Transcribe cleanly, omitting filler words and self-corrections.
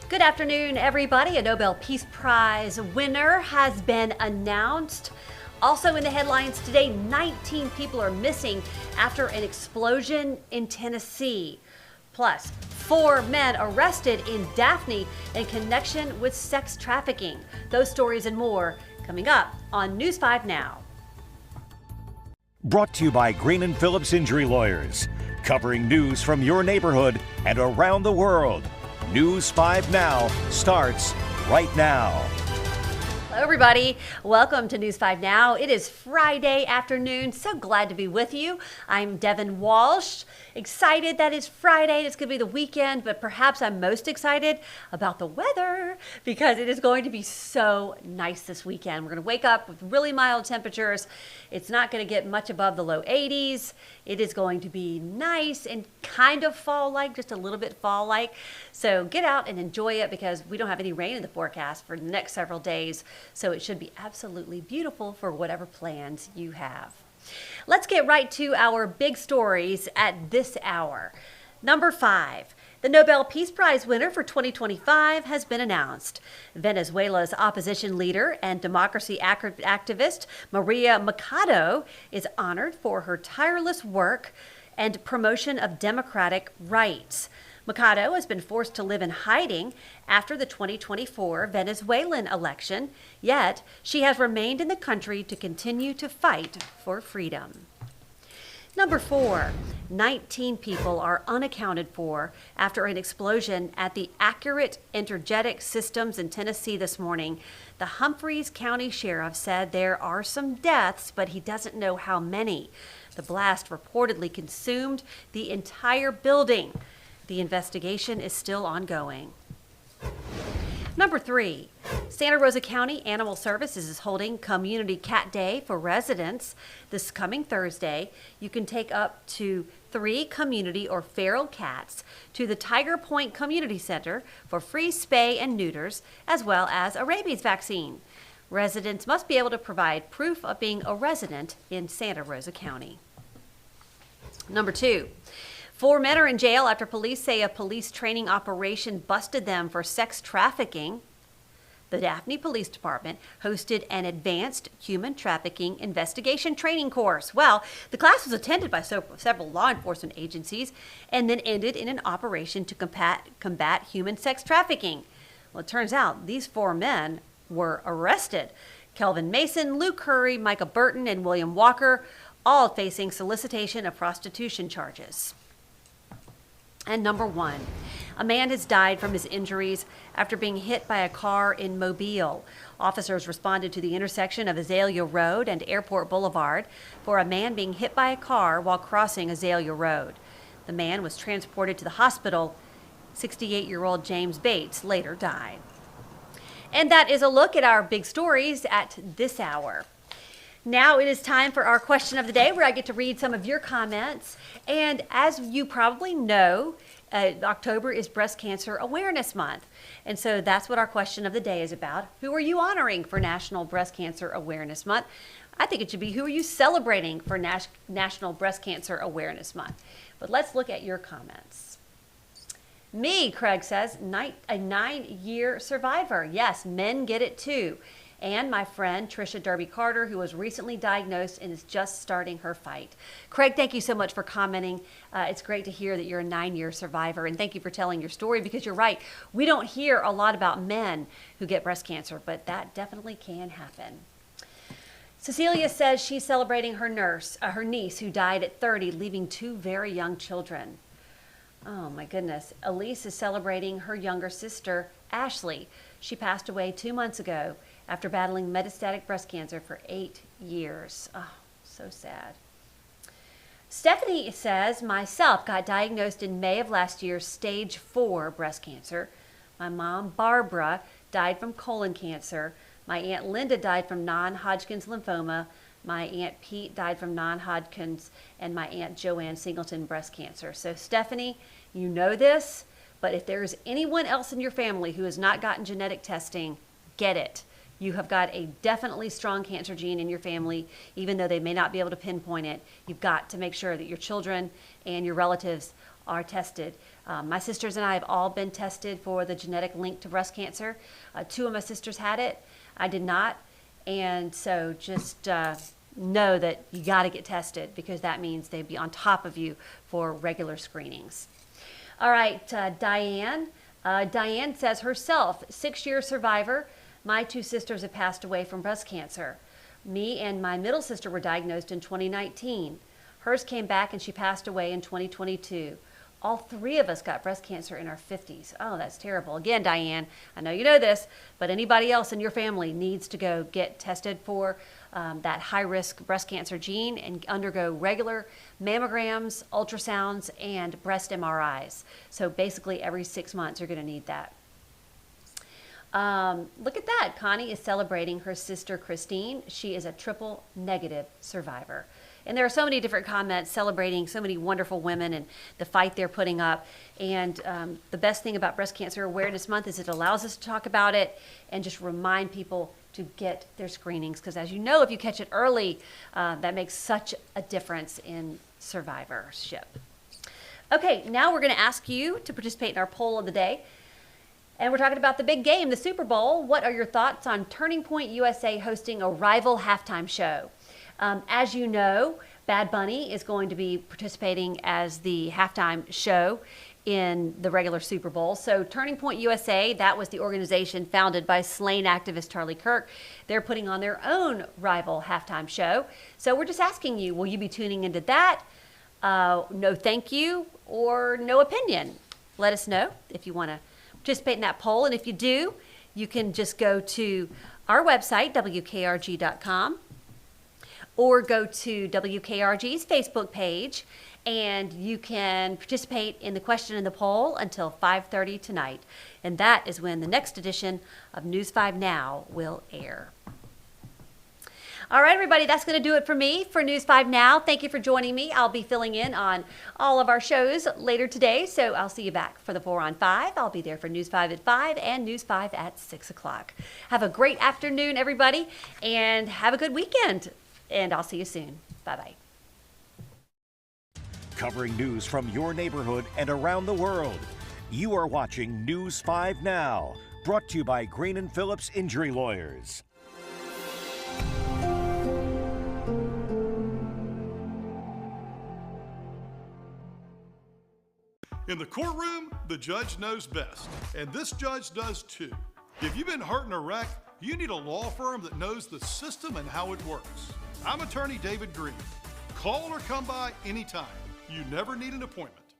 Good afternoon, everybody. A Nobel Peace Prize winner has been announced. Also in the headlines today, 19 people are missing after an explosion in Tennessee. Plus, 4 men arrested in Daphne in connection with sex trafficking. Those stories and more coming up on News 5 Now. Brought to you by Green & Phillips Injury Lawyers, covering news from your neighborhood and around the world. News 5 Now starts right now. Hello, everybody. Welcome to News 5 Now. It is Friday afternoon. So glad to be with you. I'm Devin Walsh. Excited that it's Friday. It's going to be the weekend, but perhaps I'm most excited about the weather because it is going to be so nice this weekend. We're going to wake up with really mild temperatures. It's not going to get much above the low 80s. It is going to be nice and kind of fall-like, just a little bit fall-like. So get out and enjoy it because we don't have any rain in the forecast for the next several days. So it should be absolutely beautiful for whatever plans you have. Let's get right to our big stories at this hour. Number 5. The Nobel Peace Prize winner for 2025 has been announced. Venezuela's opposition leader and democracy activist Maria Machado is honored for her tireless work and promotion of democratic rights. Machado has been forced to live in hiding after the 2024 Venezuelan election, yet she has remained in the country to continue to fight for freedom. Number 4, 19 people are unaccounted for after an explosion at the Accurate Energetic Systems in Tennessee this morning. The Humphreys County Sheriff said there are some deaths, but he doesn't know how many. The blast reportedly consumed the entire building. The investigation is still ongoing. Number 3, Santa Rosa County Animal Services is holding Community Cat Day for residents this coming Thursday. You can take up to 3 community or feral cats to the Tiger Point Community Center for free spay and neuters, as well as a rabies vaccine. Residents must be able to provide proof of being a resident in Santa Rosa County. Number 2. 4 men are in jail after police say a police training operation busted them for sex trafficking. The Daphne Police Department hosted an advanced human trafficking investigation training course. Well, the class was attended by several law enforcement agencies and then ended in an operation to combat human sex trafficking. Well, it turns out these 4 men were arrested. Kelvin Mason, Luke Curry, Micah Burton, and William Walker, all facing solicitation of prostitution charges. And number 1, a man has died from his injuries after being hit by a car in Mobile. Officers responded to the intersection of Azalea Road and Airport Boulevard for a man being hit by a car while crossing Azalea Road. The man was transported to the hospital. 68-year-old James Bates later died. And that is a look at our big stories at this hour. Now it is time for our question of the day, where I get to read some of your comments. And as you probably know, October is Breast Cancer Awareness Month. And so that's what our question of the day is about. Who are you honoring for National Breast Cancer Awareness Month? I think it should be, who are you celebrating for National Breast Cancer Awareness Month? But let's look at your comments. Me, Craig says, a 9-year survivor. Yes, men get it too. And my friend Trisha Derby Carter, who was recently diagnosed and is just starting her fight. Craig, thank you so much for commenting. It's great to hear that you're a 9-year survivor, and thank you for telling your story, because you're right. We don't hear a lot about men who get breast cancer, but that definitely can happen. Cecilia says she's celebrating her niece who died at 30, leaving 2 very young children. Oh my goodness. Elise is celebrating her younger sister, Ashley. She passed away 2 months ago after battling metastatic breast cancer for 8 years. Oh, so sad. Stephanie says, myself got diagnosed in May of last year, stage 4 breast cancer. My mom, Barbara, died from colon cancer. My Aunt Linda died from non-Hodgkin's lymphoma. My Aunt Pete died from non-Hodgkin's, and my Aunt Joanne Singleton breast cancer. So Stephanie, you know this, but if there's anyone else in your family who has not gotten genetic testing, get it. You have got a definitely strong cancer gene in your family, even though they may not be able to pinpoint it. You've got to make sure that your children and your relatives are tested. My sisters and I have all been tested for the genetic link to breast cancer. 2 of my sisters had it. I did not. And so just know that you got to get tested, because that means they'd be on top of you for regular screenings. All right, Diane. Diane says herself, 6-year survivor. My 2 sisters have passed away from breast cancer. Me and my middle sister were diagnosed in 2019. Hers came back and she passed away in 2022. All 3 of us got breast cancer in our 50s. Oh, that's terrible. Again, Diane, I know you know this, but anybody else in your family needs to go get tested for that high-risk breast cancer gene and undergo regular mammograms, ultrasounds, and breast MRIs. So basically every 6 months you're going to need that. Look at that. Connie is celebrating her sister Christine. She is a triple negative survivor. And there are so many different comments celebrating so many wonderful women and the fight they're putting up. And the best thing about Breast Cancer Awareness Month is it allows us to talk about it and just remind people to get their screenings. Because as you know, if you catch it early, that makes such a difference in survivorship. Okay, now we're going to ask you to participate in our poll of the day. And we're talking about the big game, the Super Bowl. What are your thoughts on Turning Point USA hosting a rival halftime show? As you know, Bad Bunny is going to be participating as the halftime show in the regular Super Bowl. So Turning Point USA, that was the organization founded by slain activist Charlie Kirk. They're putting on their own rival halftime show. So we're just asking you, will you be tuning into that? No thank you, or no opinion? Let us know if you want to participate in that poll. And if you do, you can just go to our website, WKRG.com, or go to WKRG's Facebook page, and you can participate in the question in the poll until 5:30 tonight. And that is when the next edition of News 5 Now will air. All right, everybody, that's going to do it for me for News 5 Now. Thank you for joining me. I'll be filling in on all of our shows later today, so I'll see you back for the 4 on 5. I'll be there for News 5 at 5 and News 5 at 6 o'clock. Have a great afternoon, everybody, and have a good weekend. And I'll see you soon. Bye-bye. Covering news from your neighborhood and around the world. You are watching News 5 Now, brought to you by Green & Phillips Injury Lawyers. In the courtroom, the judge knows best, and this judge does too. If you've been hurt in a wreck, you need a law firm that knows the system and how it works. I'm attorney David Green. Call or come by anytime. You never need an appointment.